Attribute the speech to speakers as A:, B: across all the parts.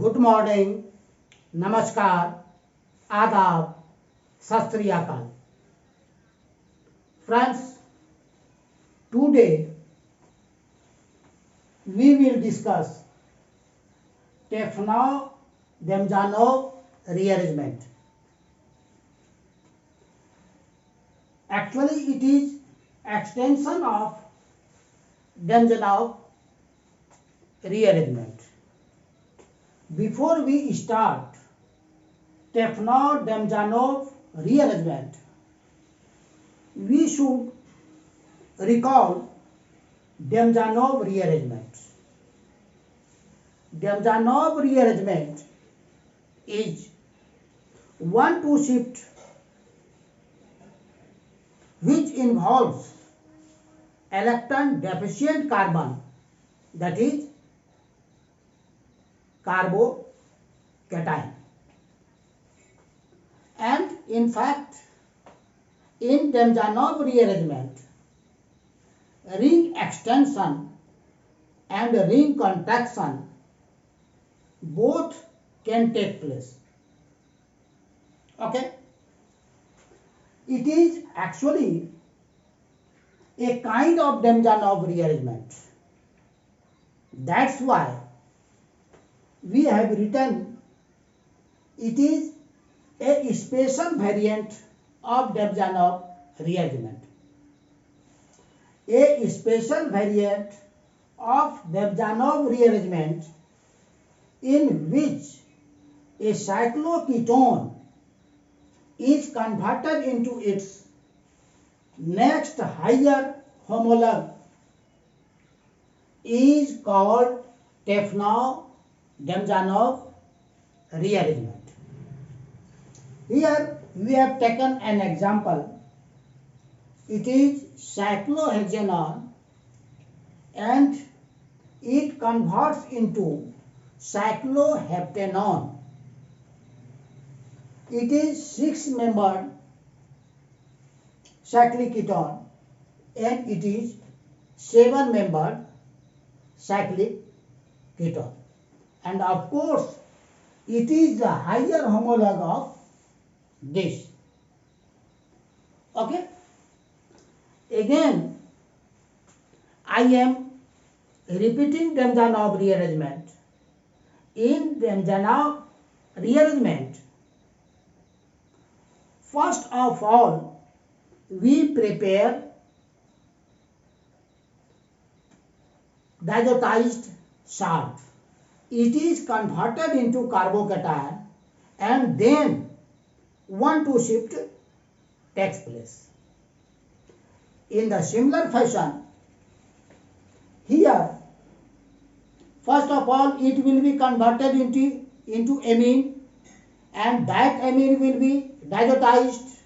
A: Good morning, नमस्कार, आदाब, सत श्री अकाल. Friends, today we will discuss Tefnov-Demjanov rearrangement. Actually, it is extension of Demjanov rearrangement. Before we start Tefnov-Demjanov rearrangement, we should recall Demjanov rearrangement. Demjanov rearrangement is 1,2 shift which involves electron deficient carbon, that is carbocation. And in fact, in Demjanov rearrangement, ring extension and ring contraction both can take place. Okay? It is actually a kind of Demjanov rearrangement. That's why we have written it is a special variant of Demjanov rearrangement. A special variant of Demjanov rearrangement in which a cycloketone is converted into its next higher homologue is called Tefnov-Demjanov rearrangement. Here we have taken an example. It is cyclohexanone and it converts into cycloheptanone. It is 6-membered cyclic ketone and it is 7-membered cyclic ketone. And of course, it is the higher homologue of this. Okay? Again, I am repeating Demjanov rearrangement. In Demjanov rearrangement, first of all, we prepare diazotized salt. It is converted into carbocation and then 1,2 shift takes place. In the similar fashion, here, first of all, it will be converted into amine and that amine will be diazotized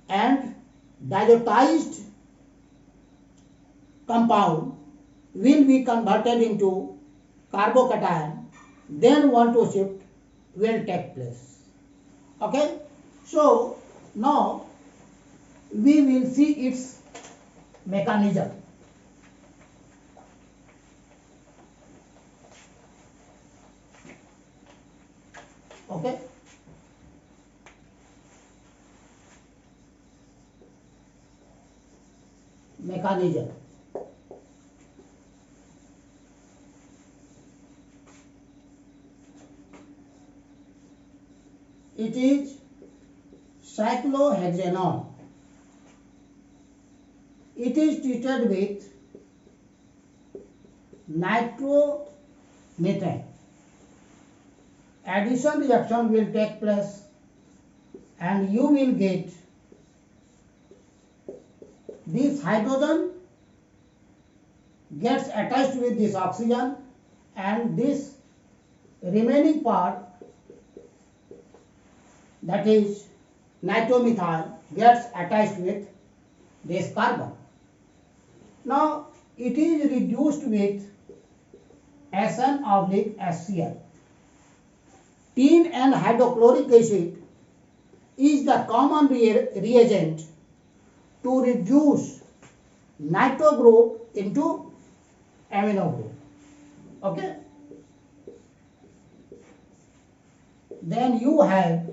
A: and diazotized compound will be converted into carbocation, then 1,2 shift will take place. Okay? So, now we will see its mechanism. Okay? Mechanism. It is cyclohexanone. It is treated with nitromethane. Addition reaction will take place and you will get this hydrogen gets attached with this oxygen and this remaining part, that is nitromethyl, gets attached with this carbon. Now it is reduced with SN/HCl. Tin and hydrochloric acid is the common reagent to reduce nitro group into amino group. Okay? then you have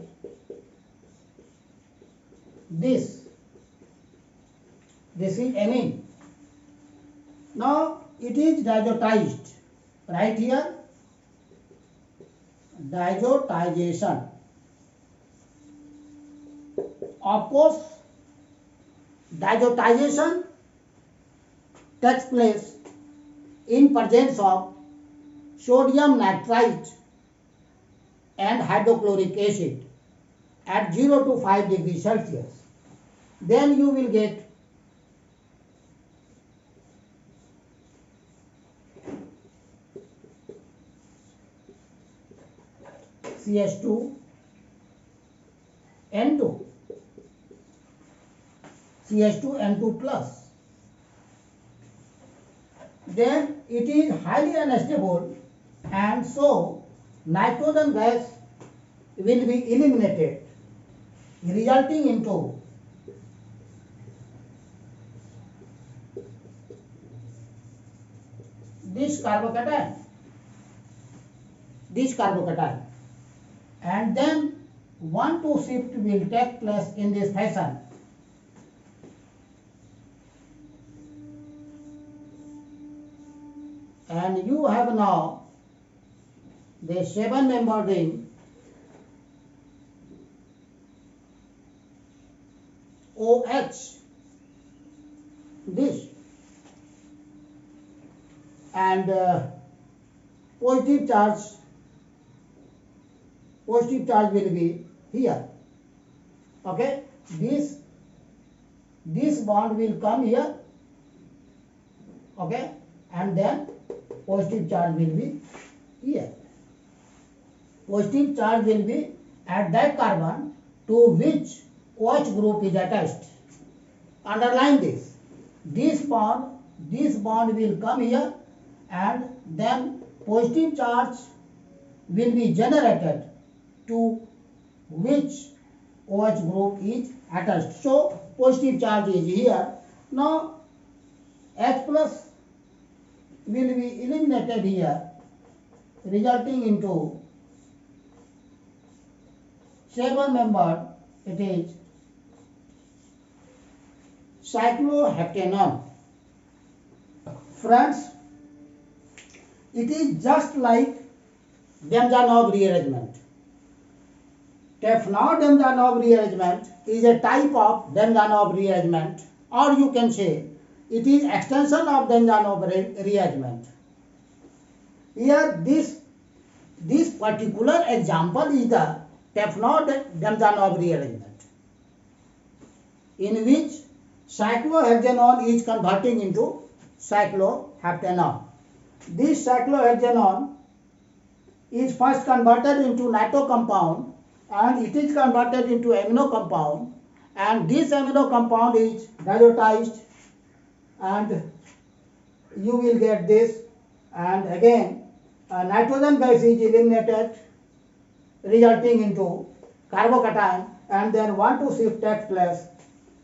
A: this is amine. Now it is diazotized. Right here, diazotization. Of course, diazotization takes place in presence of sodium nitrite and hydrochloric acid at 0 to 5 degrees Celsius. Then you will get CH2 N2 CH2 N2 plus. Then it is highly unstable, and so nitrogen gas will be eliminated, resulting into this carbocation, and then 1,2 shift will take place in this fashion. And you have now the 7-membered ring OH, this, and positive charge will be here. Okay, this bond will come here. Okay, and then positive charge will be here. Positive charge will be at that carbon to which OH group is attached. Underline this. This bond will come here, and then positive charge will be generated to which OH group is attached. So positive charge is here. Now H plus will be eliminated here, resulting into 7-membered, it is cycloheptanone. Friends, it is just like Damjanov rearrangement. Tefnor-Damjanov rearrangement is a type of Damjanov rearrangement, or you can say it is extension of Damjanov rearrangement. Here, this particular example is the Tefnor-Damjanov rearrangement, in which cyclohexanone is converting into cycloheptanone. This cyclohexanone is first converted into nitro compound, and it is converted into amino compound, and this amino compound is diazotized, and you will get this, and again nitrogen gas is eliminated, resulting into carbocation, and then 1,2 shift takes place,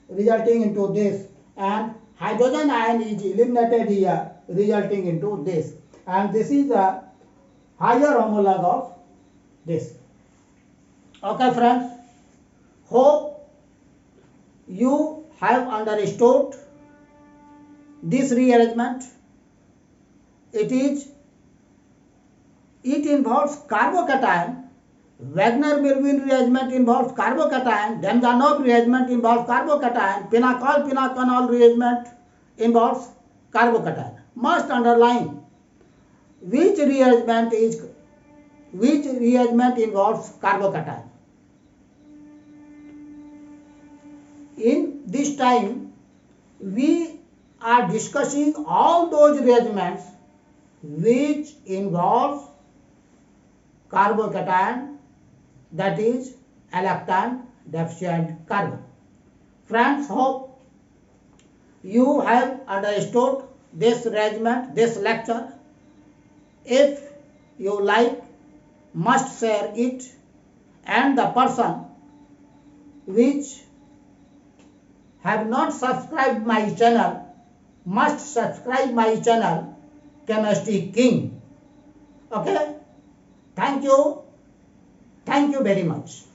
A: resulting into this, and hydrogen ion is eliminated here, resulting into this, and this is the higher homologue of this. Okay friends, hope you have understood this rearrangement. It involves carbocation. Wagner-Melvin rearrangement involves carbocation. Damjanov rearrangement involves carbocation. Pinacol-Pinacol rearrangement involves carbocation. Must underline which rearrangement involves carbocation. In this time, we are discussing all those rearrangements which involve carbocation, that is alactone deficient carbon. Friends, hope you have understood this rearrangement, this lecture. If you like, must share it, and the person which have not subscribed my channel must subscribe my channel, Chemistry King. Okay, thank you. Thank you very much.